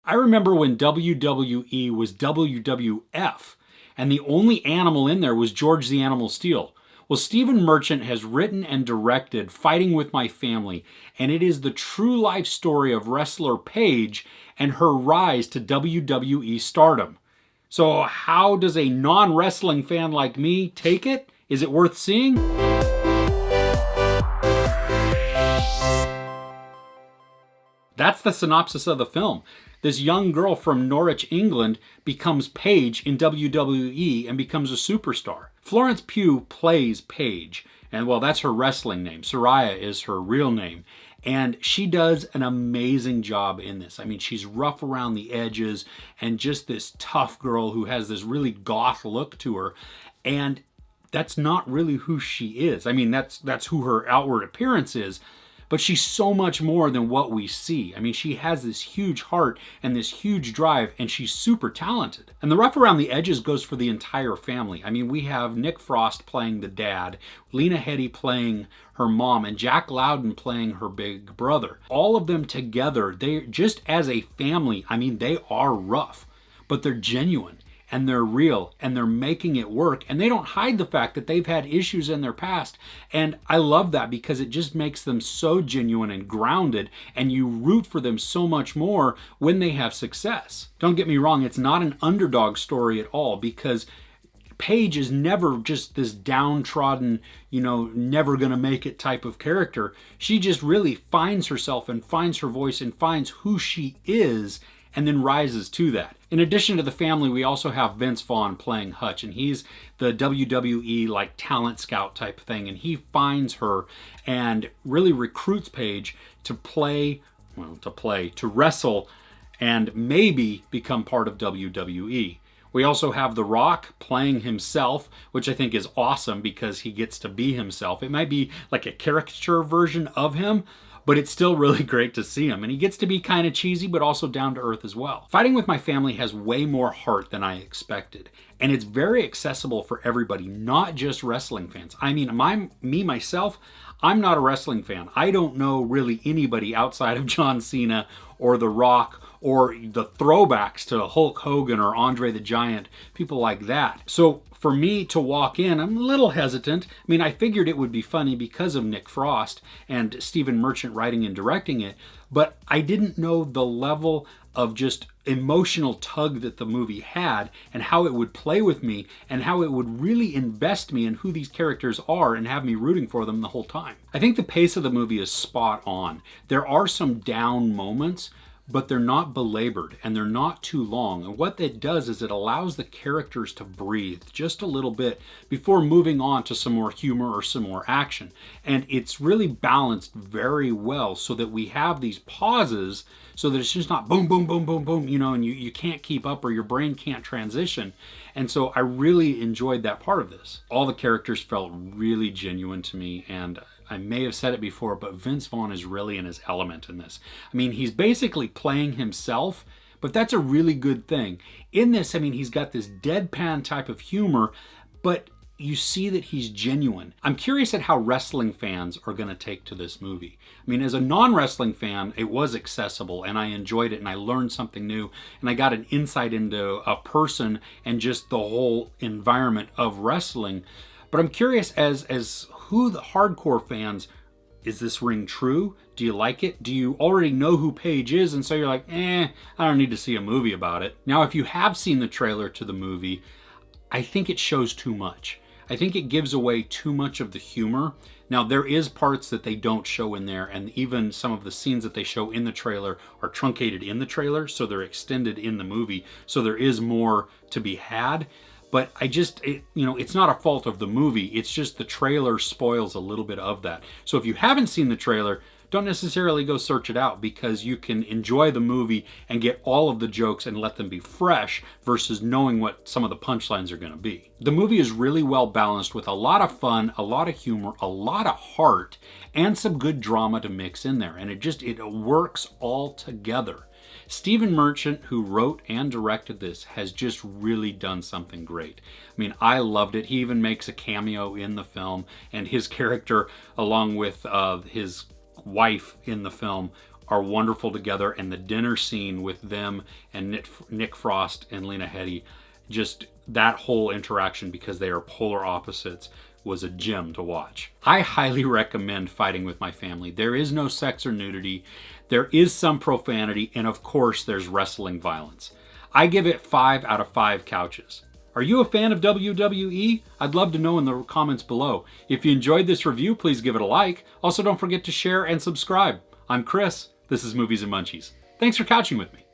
I remember when WWE was WWF, and the only animal in there was George the Animal Steele. Well, Stephen Merchant has written and directed Fighting With My Family, and it is the true life story of wrestler Paige and her rise to WWE stardom. So how does a non-wrestling fan like me take it? Is it worth seeing? That's the synopsis of the film. This young girl from Norwich, England becomes Paige in WWE and becomes a superstar. Florence Pugh plays Paige, and well, that's her wrestling name. Saraya is her real name. And she does an amazing job in this. I mean, she's rough around the edges and just this tough girl who has this really goth look to her. And that's not really who she is. I mean, that's who her outward appearance is. But she's so much more than what we see. I mean, she has this huge heart and this huge drive, and she's super talented. And the rough around the edges goes for the entire family. I mean, we have Nick Frost playing the dad, Lena Headey playing her mom, and Jack Loudon playing her big brother. All of them together, they just as a family, I mean, they are rough, but they're genuine. And they're real, and they're making it work, and they don't hide the fact that they've had issues in their past. And I love that because it just makes them so genuine and grounded, and you root for them so much more when they have success. Don't get me wrong, it's not an underdog story at all, because Paige is never just this downtrodden, never gonna make it type of character. She just really finds herself and finds her voice and finds who she is, and then rises to that. In addition to the family, we also have Vince Vaughn playing Hutch, and he's the WWE like talent scout type thing, and he finds her and really recruits Paige to wrestle and maybe become part of WWE. We also have The Rock playing himself, which I think is awesome because he gets to be himself. It might be like a caricature version of him, but it's still really great to see him. And he gets to be kind of cheesy, but also down to earth as well. Fighting With My Family has way more heart than I expected. And it's very accessible for everybody, not just wrestling fans. I mean, myself, I'm not a wrestling fan. I don't know really anybody outside of John Cena or The Rock or the throwbacks to Hulk Hogan or Andre the Giant, people like that. So for me to walk in, I'm a little hesitant. I mean, I figured it would be funny because of Nick Frost and Stephen Merchant writing and directing it, but I didn't know the level of just emotional tug that the movie had and how it would play with me and how it would really invest me in who these characters are and have me rooting for them the whole time. I think the pace of the movie is spot on. There are some down moments, but they're not belabored and they're not too long. And what that does is it allows the characters to breathe just a little bit before moving on to some more humor or some more action. And it's really balanced very well so that we have these pauses so that it's just not boom, boom, boom, boom, boom, and you can't keep up or your brain can't transition. And so I really enjoyed that part of this. All the characters felt really genuine to me, and I may have said it before, but Vince Vaughn is really in his element in this. I mean, he's basically playing himself, but that's a really good thing. In this, I mean, he's got this deadpan type of humor, but you see that he's genuine. I'm curious at how wrestling fans are going to take to this movie. I mean, as a non-wrestling fan, it was accessible and I enjoyed it and I learned something new and I got an insight into a person and just the whole environment of wrestling. But I'm curious as who the hardcore fans, is this ring true? Do you like it? Do you already know who Paige is? And so you're like, I don't need to see a movie about it. Now, if you have seen the trailer to the movie, I think it shows too much. I think it gives away too much of the humor. Now, there is parts that they don't show in there, and even some of the scenes that they show in the trailer are truncated in the trailer, so they're extended in the movie, so there is more to be had. But it's not a fault of the movie, it's just the trailer spoils a little bit of that. So if you haven't seen the trailer, don't necessarily go search it out because you can enjoy the movie and get all of the jokes and let them be fresh versus knowing what some of the punchlines are going to be. The movie is really well balanced with a lot of fun, a lot of humor, a lot of heart, and some good drama to mix in there. And it works all together. Stephen Merchant, who wrote and directed this, has just really done something great. I mean, I loved it. He even makes a cameo in the film, and his character, along with his wife in the film, are wonderful together, and the dinner scene with them and Nick Frost and Lena Headey, just that whole interaction, because they are polar opposites, was a gem to watch. I highly recommend Fighting With My Family. There is no sex or nudity. There is some profanity, and of course there's wrestling violence. I give it 5 out of 5 couches. Are you a fan of WWE? I'd love to know in the comments below. If you enjoyed this review, please give it a like. Also, don't forget to share and subscribe. I'm Chris. This is Movies and Munchies. Thanks for couching with me.